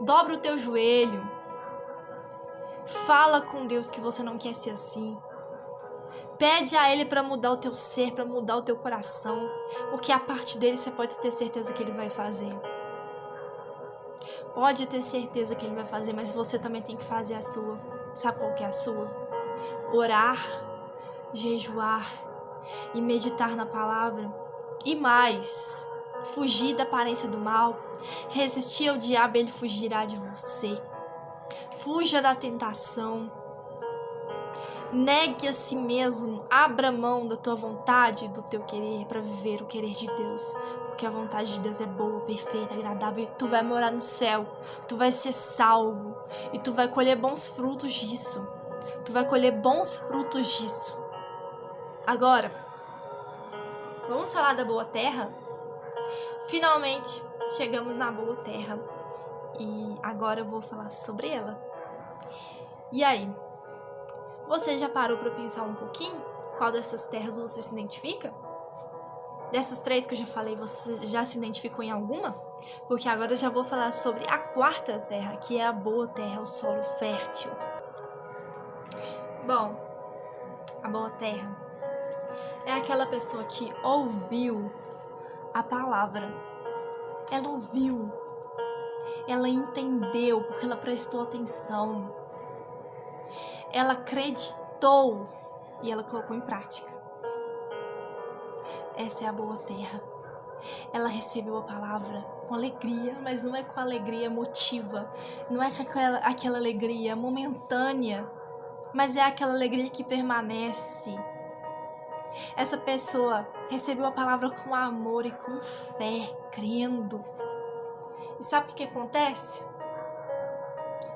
dobra o teu joelho, fala com Deus que você não quer ser assim. Pede a Ele para mudar o teu ser, para mudar o teu coração, porque a parte dele você pode ter certeza que Ele vai fazer. Pode ter certeza que Ele vai fazer, mas você também tem que fazer a sua. Sabe qual que é a sua? Orar, jejuar e meditar na palavra. E mais, fugir da aparência do mal. Resistir ao diabo, ele fugirá de você. Fuja da tentação. Negue a si mesmo, abra mão da tua vontade e do teu querer para viver o querer de Deus. Porque a vontade de Deus é boa, perfeita, agradável. E tu vai morar no céu, tu vai ser salvo. E tu vai colher bons frutos disso. Agora, vamos falar da boa terra? Finalmente, chegamos na boa terra. E agora eu vou falar sobre ela. E aí? Você já parou para pensar um pouquinho? Qual dessas terras você se identifica? Dessas 3 que eu já falei, você já se identificou em alguma? Porque agora eu já vou falar sobre a 4ª terra, que é a boa terra, o solo fértil. Bom, a boa terra é aquela pessoa que ouviu a palavra. Ela ouviu, ela entendeu, porque ela prestou atenção. Ela acreditou e ela colocou em prática. Essa é a boa terra. Ela recebeu a palavra com alegria, mas não é com alegria emotiva, não é com aquela alegria momentânea, mas é aquela alegria que permanece. Essa pessoa recebeu a palavra com amor e com fé, crendo. E sabe o que acontece?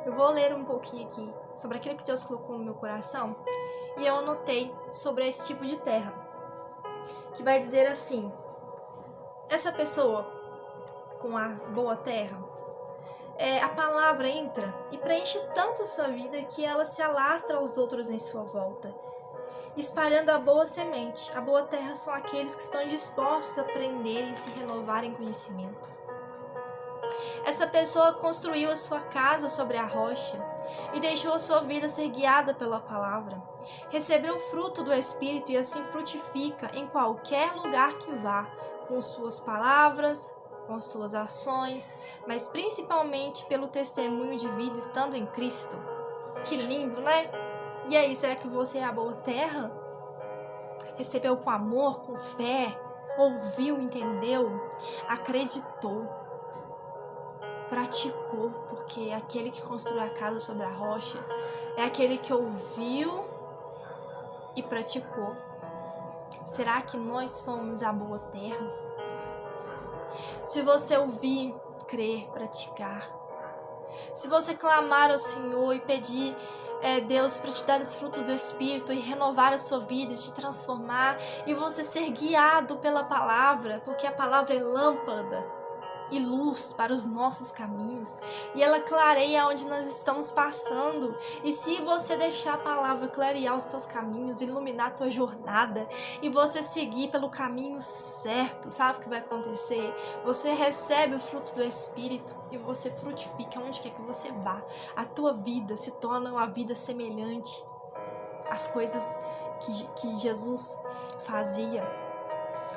Eu vou ler um pouquinho aqui sobre aquilo que Deus colocou no meu coração e eu anotei sobre esse tipo de terra, que vai dizer assim: essa pessoa com a boa terra, a palavra entra e preenche tanto sua vida que ela se alastra aos outros em sua volta, espalhando a boa semente. A boa terra são aqueles que estão dispostos a aprender e se renovar em conhecimento. Essa pessoa construiu a sua casa sobre a rocha e deixou a sua vida ser guiada pela palavra. Recebeu o fruto do Espírito e assim frutifica em qualquer lugar que vá, com suas palavras, com suas ações, mas principalmente pelo testemunho de vida estando em Cristo. Que lindo, né? E aí, será que você é a boa terra? Recebeu com amor, com fé, ouviu, entendeu, acreditou, praticou, porque aquele que construiu a casa sobre a rocha é aquele que ouviu e praticou. Será que nós somos a boa terra? Se você ouvir, crer, praticar, se você clamar ao Senhor e pedir Deus para te dar os frutos do Espírito e renovar a sua vida, te transformar, e você ser guiado pela palavra, porque a palavra é lâmpada e luz para os nossos caminhos, e ela clareia onde nós estamos passando. E se você deixar a palavra clarear os teus caminhos, iluminar a tua jornada, e você seguir pelo caminho certo, sabe o que vai acontecer? Você recebe o fruto do Espírito e você frutifica onde quer que você vá. A tua vida se torna uma vida semelhante às coisas que Jesus fazia.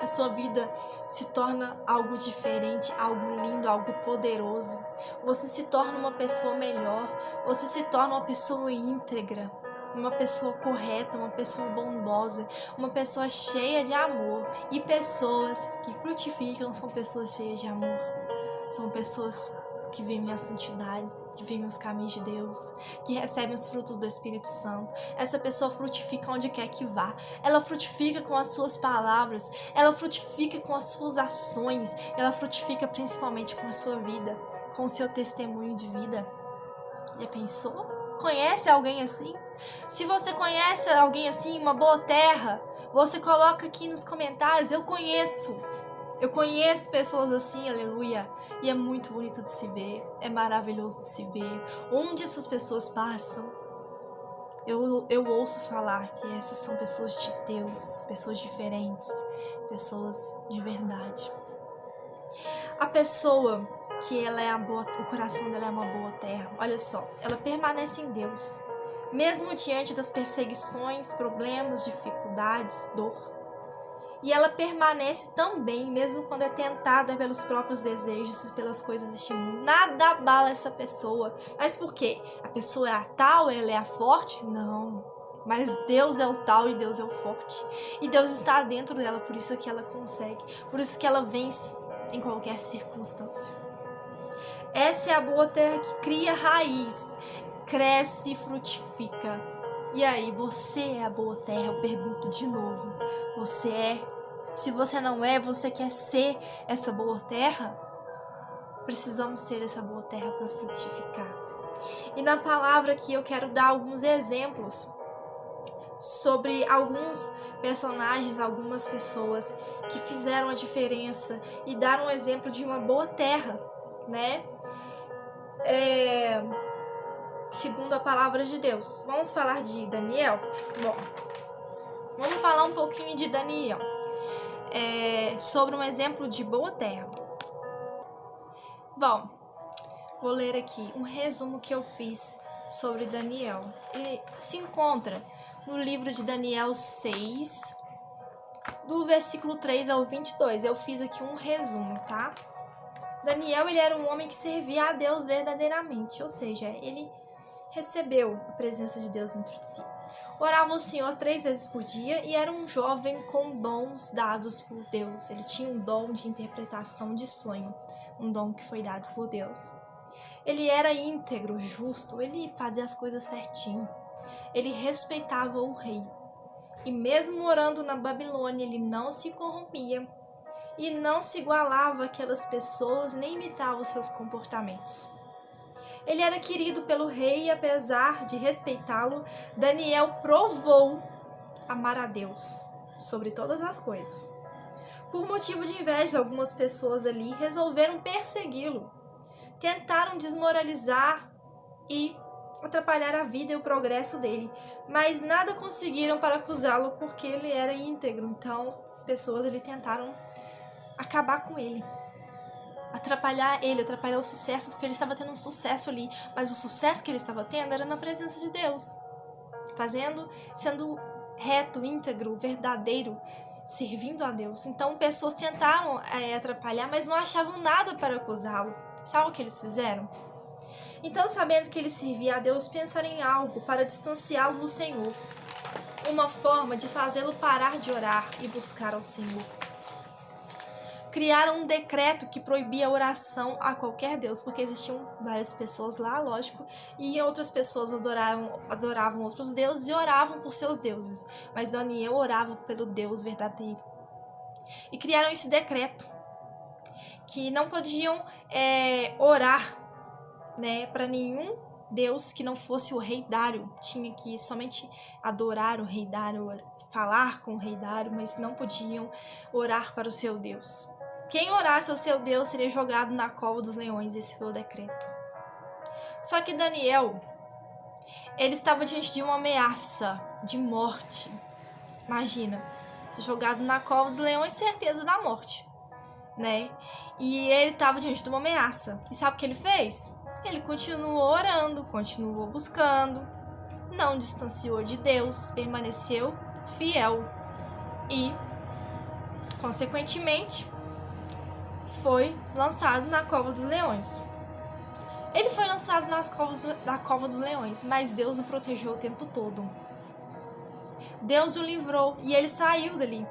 A sua vida se torna algo diferente, algo lindo, algo poderoso. Você se torna uma pessoa melhor, você se torna uma pessoa íntegra, uma pessoa correta, uma pessoa bondosa, uma pessoa cheia de amor. E pessoas que frutificam são pessoas cheias de amor, são pessoas que vivem a santidade, que vivem os caminhos de Deus, que recebem os frutos do Espírito Santo. Essa pessoa frutifica onde quer que vá. Ela frutifica com as suas palavras, ela frutifica com as suas ações, ela frutifica principalmente com a sua vida, com o seu testemunho de vida. Já pensou? Conhece alguém assim? Se você conhece alguém assim, uma boa terra, você coloca aqui nos comentários: eu conheço. Eu conheço pessoas assim, aleluia, e é muito bonito de se ver, é maravilhoso de se ver. Onde essas pessoas passam, eu ouço falar que essas são pessoas de Deus, pessoas diferentes, pessoas de verdade. A pessoa que ela é o coração dela é uma boa terra, olha só, ela permanece em Deus, mesmo diante das perseguições, problemas, dificuldades, dor. E ela permanece também, mesmo quando é tentada pelos próprios desejos e pelas coisas deste mundo. Nada abala essa pessoa. Mas por quê? A pessoa é a tal, ela é a forte? Não. Mas Deus é o tal e Deus é o forte. E Deus está dentro dela, por isso que ela consegue. Por isso que ela vence em qualquer circunstância. Essa é a boa terra que cria raiz, cresce e frutifica. E aí, você é a boa terra? Eu pergunto de novo. Você é? Se você não é, você quer ser essa boa terra? Precisamos ser essa boa terra para frutificar. E na palavra aqui eu quero dar alguns exemplos sobre alguns personagens, algumas pessoas que fizeram a diferença e deram um exemplo de uma boa terra, né? Segundo a palavra de Deus. Vamos falar de Daniel? Bom, vamos falar um pouquinho de Daniel, sobre um exemplo de boa terra. Bom, vou ler aqui um resumo que eu fiz sobre Daniel. Ele se encontra no livro de Daniel 6, do versículo 3 ao 22. Eu fiz aqui um resumo, tá? Daniel, ele era um homem que servia a Deus verdadeiramente, ou seja, ele recebeu a presença de Deus dentro de si. Orava ao Senhor 3 vezes por dia e era um jovem com dons dados por Deus. Ele tinha um dom de interpretação de sonho, um dom que foi dado por Deus. Ele era íntegro, justo, ele fazia as coisas certinho. Ele respeitava o rei. E mesmo morando na Babilônia, ele não se corrompia e não se igualava àquelas pessoas nem imitava os seus comportamentos. Ele era querido pelo rei e, apesar de respeitá-lo, Daniel provou amar a Deus sobre todas as coisas. Por motivo de inveja, algumas pessoas ali resolveram persegui-lo. Tentaram desmoralizar e atrapalhar a vida e o progresso dele, mas nada conseguiram para acusá-lo porque ele era íntegro. Então, pessoas ali tentaram acabar com ele, atrapalhar o sucesso, porque ele estava tendo um sucesso ali, mas o sucesso que ele estava tendo era na presença de Deus, sendo reto, íntegro, verdadeiro, servindo a Deus. Então, pessoas tentaram atrapalhar, mas não achavam nada para acusá-lo. Sabe o que eles fizeram? Então, sabendo que ele servia a Deus, pensaram em algo para distanciá-lo do Senhor. Uma forma de fazê-lo parar de orar e buscar ao Senhor. Criaram um decreto que proibia a oração a qualquer Deus, porque existiam várias pessoas lá, lógico, e outras pessoas adoravam outros deuses e oravam por seus deuses. Mas Daniel orava pelo Deus verdadeiro. E criaram esse decreto, que não podiam orar, para nenhum Deus que não fosse o rei Dário. Tinha que somente adorar o rei Dário, falar com o rei Dário, mas não podiam orar para o seu Deus. Quem orasse ao seu Deus seria jogado na cova dos leões. Esse foi o decreto. Só que Daniel, ele estava diante de uma ameaça de morte. Imagina, ser jogado na cova dos leões, certeza da morte, E ele estava diante de uma ameaça. E sabe o que ele fez? Ele continuou orando, continuou buscando, não distanciou de Deus, permaneceu fiel e, consequentemente, foi lançado na cova dos leões. Ele foi lançado na cova dos leões, mas Deus o protegeu o tempo todo. Deus o livrou e ele saiu dali.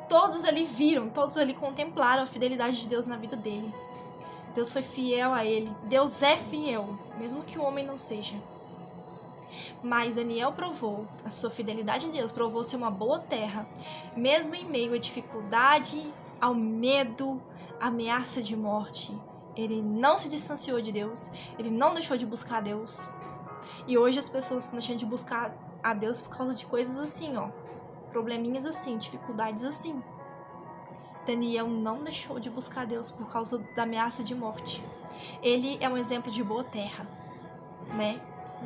Todos ali viram, todos ali contemplaram a fidelidade de Deus na vida dele. Deus foi fiel a ele. Deus é fiel, mesmo que o homem não seja. Mas Daniel provou a sua fidelidade a Deus, provou ser uma boa terra, mesmo em meio à dificuldade, ao medo, à ameaça de morte. Ele não se distanciou de Deus, ele não deixou de buscar a Deus. E hoje as pessoas estão deixando de buscar a Deus por causa de coisas assim, probleminhas assim, dificuldades assim. Daniel não deixou de buscar a Deus por causa da ameaça de morte. Ele é um exemplo de boa terra,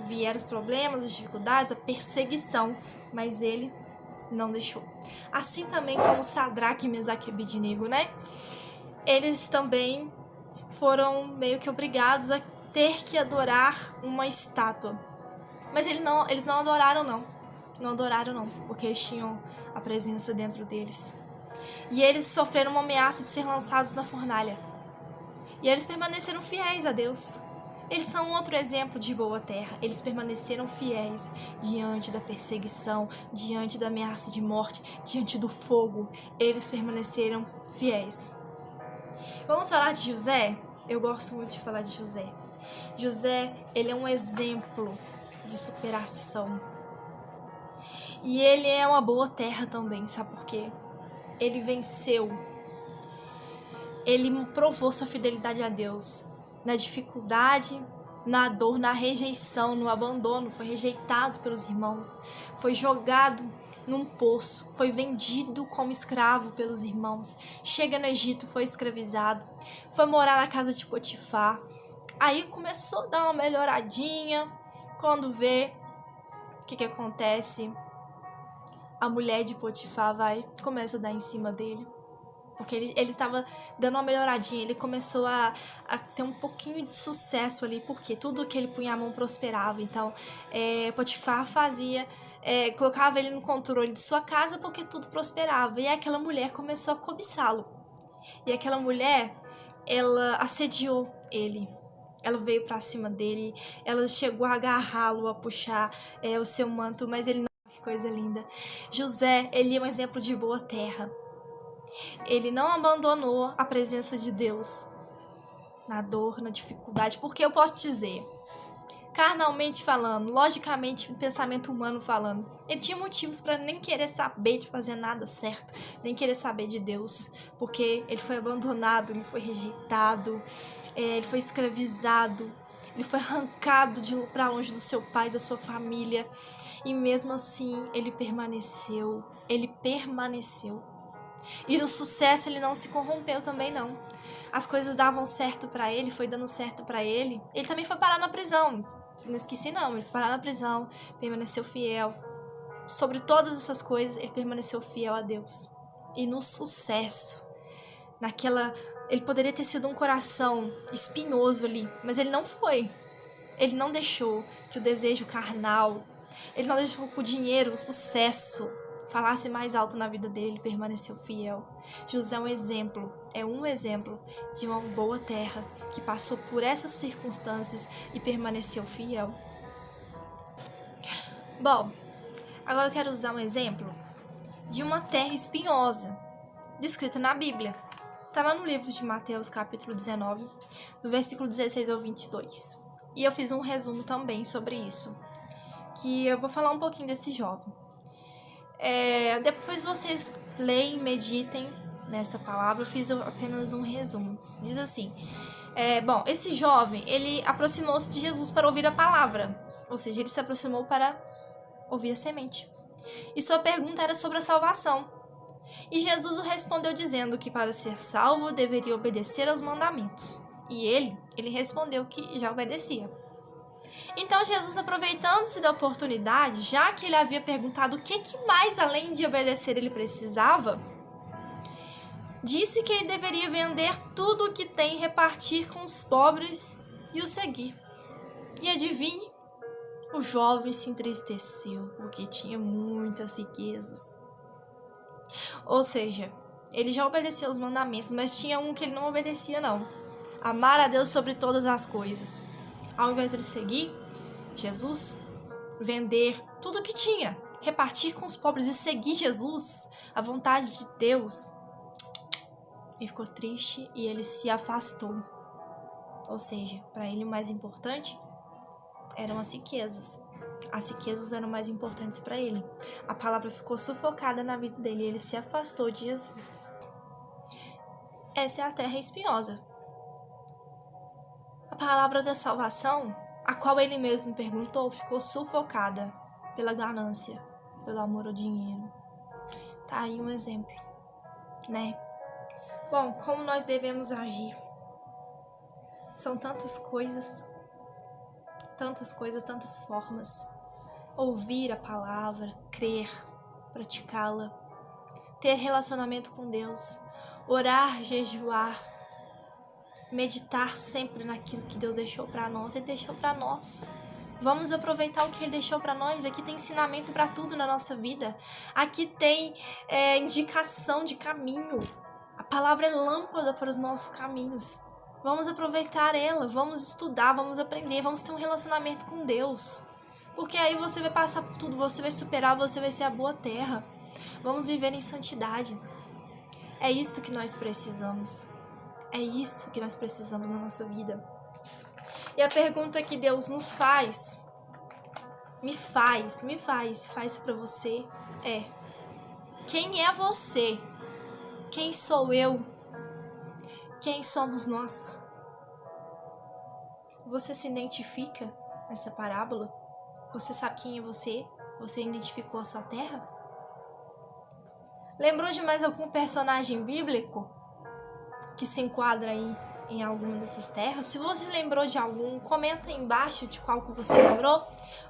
Vieram os problemas, as dificuldades, a perseguição, mas ele não deixou. Assim também como Sadraque, Mesaque e Abednego, Eles também foram meio que obrigados a ter que adorar uma estátua. Mas eles não adoraram, não. Não adoraram, não, porque eles tinham a presença dentro deles. E eles sofreram uma ameaça de ser lançados na fornalha. E eles permaneceram fiéis a Deus. Eles são outro exemplo de boa terra. Eles permaneceram fiéis diante da perseguição, diante da ameaça de morte, diante do fogo. Eles permaneceram fiéis. Vamos falar de José? Eu gosto muito de falar de José. José, ele é um exemplo de superação. E ele é uma boa terra também, sabe por quê? Ele venceu. Ele provou sua fidelidade a Deus. Na dificuldade, na dor, na rejeição, no abandono. Foi rejeitado pelos irmãos. Foi jogado num poço. Foi vendido como escravo pelos irmãos. Chega no Egito, foi escravizado. Foi morar na casa de Potifar. Aí começou a dar uma melhoradinha. Quando vê, o que acontece? A mulher de Potifar começa a dar em cima dele. Porque ele estava dando uma melhoradinha. Ele começou a ter um pouquinho de sucesso ali. Porque tudo que ele punha a mão prosperava. Então, Potifar colocava ele no controle de sua casa porque tudo prosperava. E aquela mulher começou a cobiçá-lo. E aquela mulher, ela assediou ele. Ela veio pra cima dele. Ela chegou a agarrá-lo, a puxar o seu manto. Mas ele não... Que coisa linda. José, ele é um exemplo de boa terra. Ele não abandonou a presença de Deus na dor, na dificuldade, porque eu posso dizer, carnalmente falando, logicamente, pensamento humano falando, ele tinha motivos para nem querer saber de fazer nada certo, nem querer saber de Deus, porque ele foi abandonado, ele foi rejeitado, ele foi escravizado, Ele foi arrancado para longe do seu pai, da sua família. E mesmo assim, ele permaneceu. Ele permaneceu. E no sucesso ele não se corrompeu também, não. As coisas davam certo pra ele, foi dando certo pra ele. Ele também foi parar na prisão. Não esqueci não, ele foi parar na prisão, permaneceu fiel. Sobre todas essas coisas, ele permaneceu fiel a Deus. E no sucesso, ele poderia ter sido um coração espinhoso ali, mas ele não foi. Ele não deixou que o desejo carnal, ele não deixou que o dinheiro, o sucesso, falasse mais alto na vida dele. Ele permaneceu fiel. José é um exemplo de uma boa terra que passou por essas circunstâncias e permaneceu fiel. Bom, agora eu quero usar um exemplo de uma terra espinhosa, descrita na Bíblia. Está lá no livro de Mateus, capítulo 19, do versículo 16 ao 22. E eu fiz um resumo também sobre isso, que eu vou falar um pouquinho desse jovem. Depois vocês leem, meditem nessa palavra. Eu fiz apenas um resumo. Diz assim: esse jovem, ele aproximou-se de Jesus para ouvir a palavra. Ou seja, ele se aproximou para ouvir a semente. E sua pergunta era sobre a salvação. E Jesus o respondeu dizendo que para ser salvo deveria obedecer aos mandamentos. E ele respondeu que já obedecia. Então Jesus, aproveitando-se da oportunidade, já que ele havia perguntado o que mais além de obedecer ele precisava, disse que ele deveria vender tudo o que tem e repartir com os pobres e o seguir. E adivinhe, o jovem se entristeceu porque tinha muitas riquezas. Ou seja, ele já obedecia aos mandamentos, mas tinha um que ele não obedecia não. Amar a Deus sobre todas as coisas. Ao invés de ele seguir Jesus, vender tudo o que tinha, repartir com os pobres e seguir Jesus, a vontade de Deus, ele ficou triste e ele se afastou. Ou seja, para ele o mais importante eram as riquezas. As riquezas eram mais importantes para ele. A palavra ficou sufocada na vida dele e ele se afastou de Jesus. Essa é a terra espinhosa. A palavra da salvação, a qual ele mesmo perguntou, ficou sufocada pela ganância, pelo amor ao dinheiro. Tá aí um exemplo, né? Bom, como nós devemos agir? São tantas coisas, tantas formas. Ouvir a palavra, crer, praticá-la, ter relacionamento com Deus, orar, jejuar, meditar sempre naquilo que Deus deixou para nós. Ele deixou para nós. Vamos aproveitar o que Ele deixou para nós. Aqui tem ensinamento para tudo na nossa vida. Aqui tem indicação de caminho. A palavra é lâmpada para os nossos caminhos. Vamos aproveitar ela, vamos estudar, vamos aprender, vamos ter um relacionamento com Deus. Porque aí você vai passar por tudo, você vai superar, você vai ser a boa terra. Vamos viver em santidade. É isso que nós precisamos. É isso que nós precisamos na nossa vida. E a pergunta que Deus nos faz, faz para você é: quem é você? Quem sou eu? Quem somos nós? Você se identifica nessa parábola? Você sabe quem é você? Você identificou a sua terra? Lembrou de mais algum personagem bíblico que se enquadra aí em alguma dessas terras? Se você lembrou de algum, comenta aí embaixo de qual que você lembrou.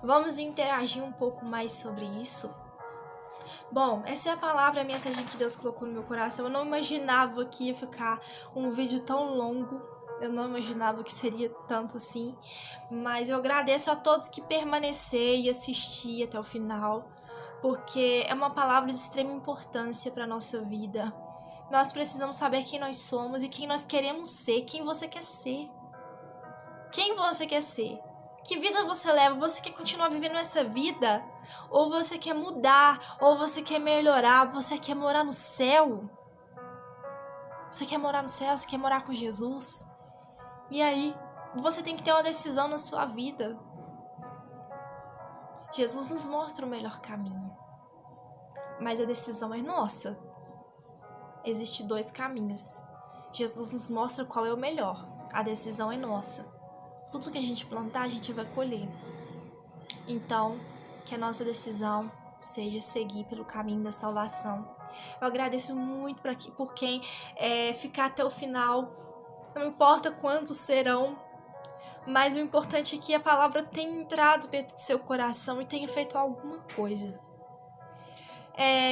Vamos interagir um pouco mais sobre isso. Bom, essa é a palavra, a mensagem que Deus colocou no meu coração. Eu não imaginava que ia ficar um vídeo tão longo. Eu não imaginava que seria tanto assim. Mas eu agradeço a todos que permaneceram e assistiram até o final. Porque é uma palavra de extrema importância para a nossa vida. Nós precisamos saber quem nós somos e quem nós queremos ser. Quem você quer ser. Quem você quer ser. Que vida você leva? Você quer continuar vivendo essa vida? Ou você quer mudar? Ou você quer melhorar? Você quer morar no céu? Você quer morar no céu? Você quer morar com Jesus? E aí, você tem que ter uma decisão na sua vida. Jesus nos mostra o melhor caminho. Mas a decisão é nossa. Existem 2 caminhos. Jesus nos mostra qual é o melhor. A decisão é nossa. tudo que a gente plantar, a gente vai colher. Então, que a nossa decisão seja seguir pelo caminho da salvação. Eu agradeço muito por quem ficar até o final. Não importa quantos serão, mas o importante é que a palavra tenha entrado dentro do seu coração e tenha feito alguma coisa.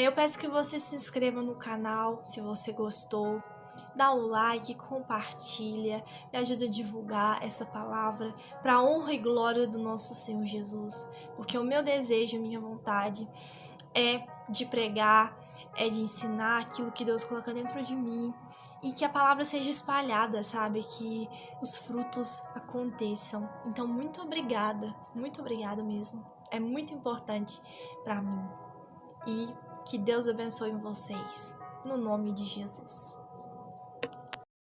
Eu peço que você se inscreva no canal, se você gostou. Dá um like, compartilha, me ajuda a divulgar essa palavra para a honra e glória do nosso Senhor Jesus. Porque o meu desejo, a minha vontade é de pregar, é de ensinar aquilo que Deus coloca dentro de mim e que a palavra seja espalhada, sabe? Que os frutos aconteçam. Então, muito obrigada mesmo. É muito importante para mim. E que Deus abençoe vocês, no nome de Jesus.